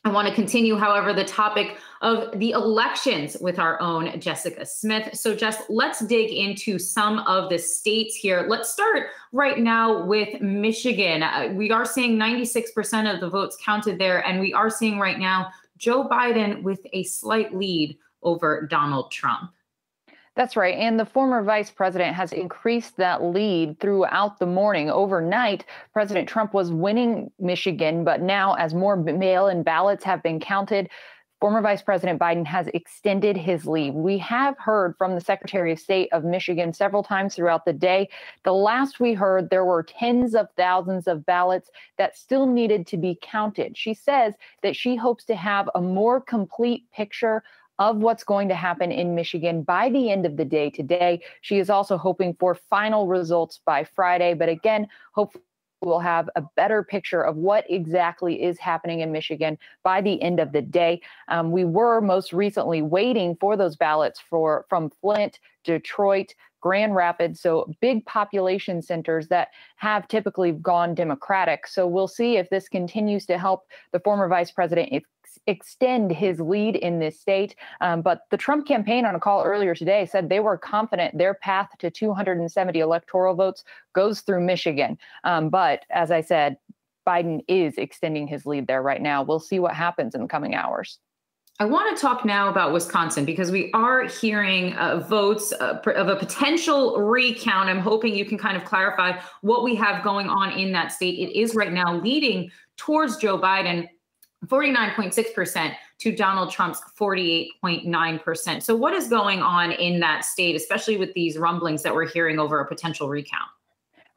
I want to continue, however, the topic of the elections with our own Jessica Smith. So, Jess, let's dig into some of the states here. Let's start right now with Michigan. We are seeing 96% of the votes counted there, and we are seeing right now Joe Biden with a slight lead over Donald Trump. That's right. And the former vice president has increased that lead throughout the morning. Overnight, President Trump was winning Michigan, but now as more mail-in ballots have been counted, former Vice President Biden has extended his lead. We have heard from the Secretary of State of Michigan several times throughout the day. The last we heard, there were tens of thousands of ballots that still needed to be counted. She says that she hopes to have a more complete picture of what's going to happen in Michigan by the end of the day today. She is also hoping for final results by Friday. But again, hopefully we'll have a better picture of what exactly is happening in Michigan by the end of the day. We were most recently waiting for those ballots from Flint, Detroit, Grand Rapids, so big population centers that have typically gone Democratic. So we'll see if this continues to help the former vice president extend his lead in this state. But the Trump campaign on a call earlier today said they were confident their path to 270 electoral votes goes through Michigan. But as I said, Biden is extending his lead there right now. We'll see what happens in the coming hours. I want to talk now about Wisconsin because we are hearing votes of a potential recount. I'm hoping you can kind of clarify what we have going on in that state. It is right now leading towards Joe Biden, 49.6% to Donald Trump's 48.9%. So what is going on in that state, especially with these rumblings that we're hearing over a potential recount?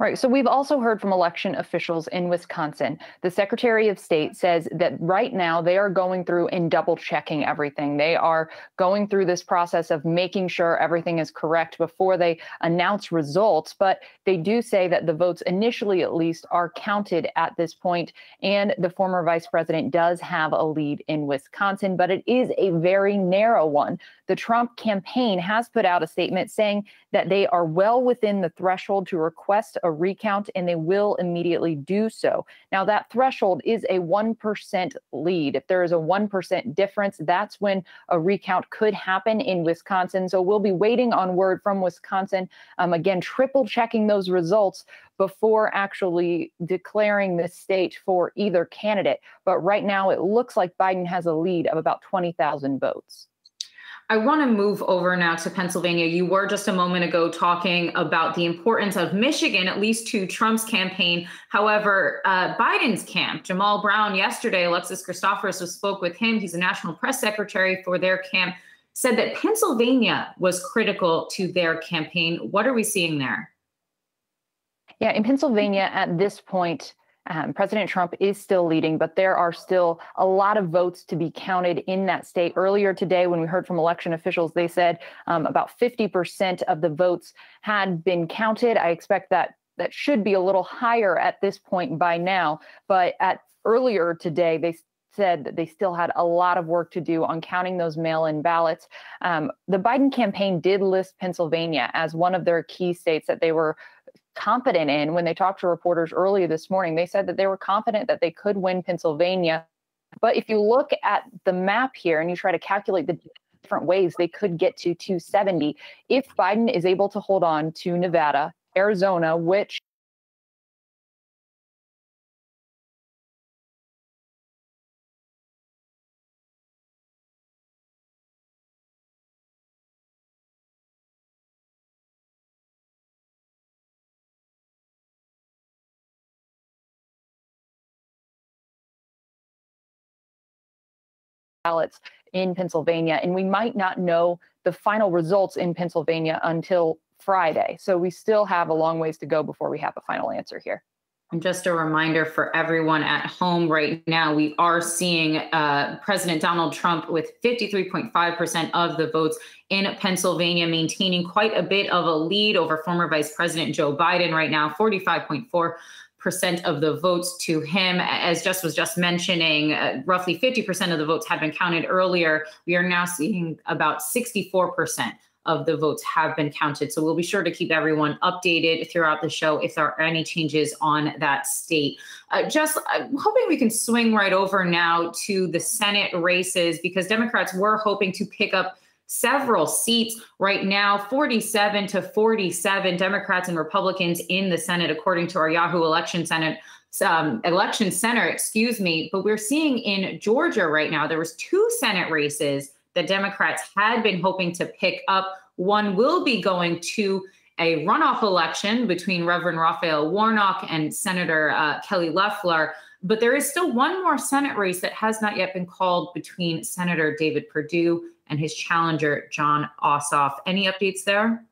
Right. So we've also heard from election officials in Wisconsin. The Secretary of State says that right now they are going through and double checking everything. They are going through this process of making sure everything is correct before they announce results. But they do say that the votes initially, at least, are counted at this point. And the former vice president does have a lead in Wisconsin, but it is a very narrow one. The Trump campaign has put out a statement saying that they are well within the threshold to request a recount, and they will immediately do so. Now, that threshold is a 1% lead. If there is a 1% difference, that's when a recount could happen in Wisconsin. So we'll be waiting on word from Wisconsin, again, triple checking those results before actually declaring the state for either candidate. But right now, it looks like Biden has a lead of about 20,000 votes. I want to move over now to Pennsylvania. You were just a moment ago talking about the importance of Michigan, at least to Trump's campaign. However, Biden's camp, Jamal Brown yesterday, Alexis Christoforous spoke with him. He's a national press secretary for their camp, said that Pennsylvania was critical to their campaign. What are we seeing there? Yeah, in Pennsylvania at this point, President Trump is still leading, but there are still a lot of votes to be counted in that state. Earlier today, when we heard from election officials, they said about 50% of the votes had been counted. I expect that should be a little higher at this point by now. But earlier today, they said that they still had a lot of work to do on counting those mail-in ballots. The Biden campaign did list Pennsylvania as one of their key states that they were confident in. When they talked to reporters earlier this morning, they said that they were confident that they could win Pennsylvania. But if you look at the map here and you try to calculate the different ways they could get to 270, if Biden is able to hold on to Nevada, Arizona, which ballots in Pennsylvania, and we might not know the final results in Pennsylvania until Friday. So we still have a long ways to go before we have a final answer here. And just a reminder for everyone at home right now, we are seeing President Donald Trump with 53.5% of the votes in Pennsylvania, maintaining quite a bit of a lead over former Vice President Joe Biden right now, 45.4% of the votes to him. As Jess was just mentioning, roughly 50% of the votes had been counted earlier. We are now seeing about 64% of the votes have been counted. So we'll be sure to keep everyone updated throughout the show if there are any changes on that state. I'm hoping we can swing right over now to the Senate races, because Democrats were hoping to pick up several seats. Right now, 47 to 47 Democrats and Republicans in the Senate, according to our Yahoo Election Center, But we're seeing in Georgia right now, there was 2 Senate races that Democrats had been hoping to pick up. One will be going to a runoff election between Reverend Raphael Warnock and Senator Kelly Loeffler. But there is still one more Senate race that has not yet been called between Senator David Perdue and his challenger, Jon Ossoff. Any updates there?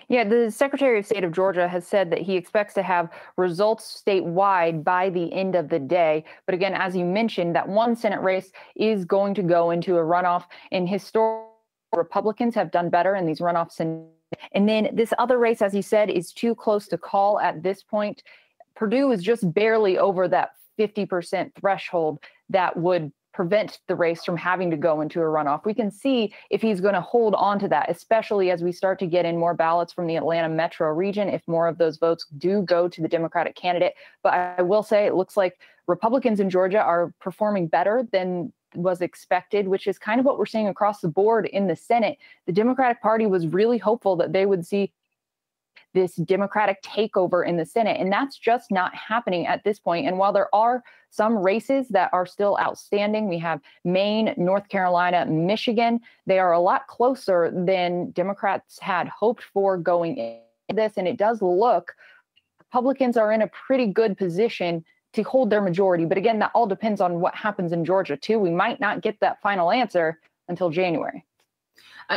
Yeah, the Secretary of State of Georgia has said that he expects to have results statewide by the end of the day. But again, as you mentioned, that one Senate race is going to go into a runoff, and historical Republicans have done better in these runoffs. And then this other race, as you said, is too close to call at this point. Perdue is just barely over that 50% threshold that would prevent the race from having to go into a runoff. We can see if he's going to hold on to that, especially as we start to get in more ballots from the Atlanta metro region, if more of those votes do go to the Democratic candidate. But I will say it looks like Republicans in Georgia are performing better than was expected, which is kind of what we're seeing across the board in the Senate. The Democratic Party was really hopeful that they would see this Democratic takeover in the Senate, and that's just not happening at this point. And while there are some races that are still outstanding, we have Maine, North Carolina, Michigan, they are a lot closer than Democrats had hoped for going into this. And it does look Republicans are in a pretty good position to hold their majority. But again, that all depends on what happens in Georgia, too. We might not get that final answer until January.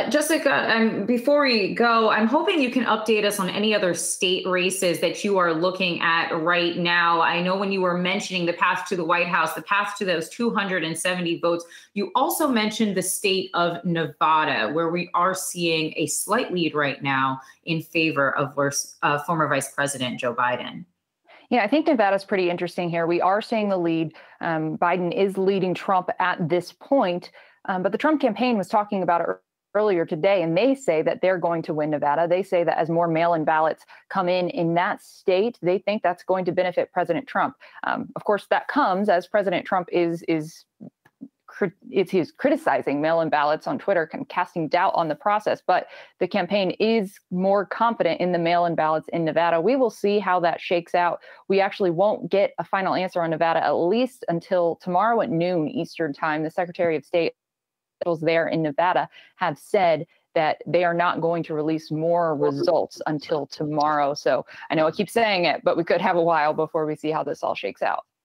Jessica, before we go, I'm hoping you can update us on any other state races that you are looking at right now. I know when you were mentioning the path to the White House, the path to those 270 votes, you also mentioned the state of Nevada, where we are seeing a slight lead right now in favor of former Vice President Joe Biden. Yeah, I think Nevada's pretty interesting here. We are seeing the lead. Biden is leading Trump at this point, but the Trump campaign was talking about it earlier today, and they say that they're going to win Nevada. They say that as more mail-in ballots come in that state, they think that's going to benefit President Trump. Of course, that comes as President Trump is criticizing mail-in ballots on Twitter and casting doubt on the process. But the campaign is more confident in the mail-in ballots in Nevada. We will see how that shakes out. We actually won't get a final answer on Nevada at least until tomorrow at noon Eastern time. The Secretary of State there in Nevada have said that they are not going to release more results until tomorrow. So I know I keep saying it, but we could have a while before we see how this all shakes out.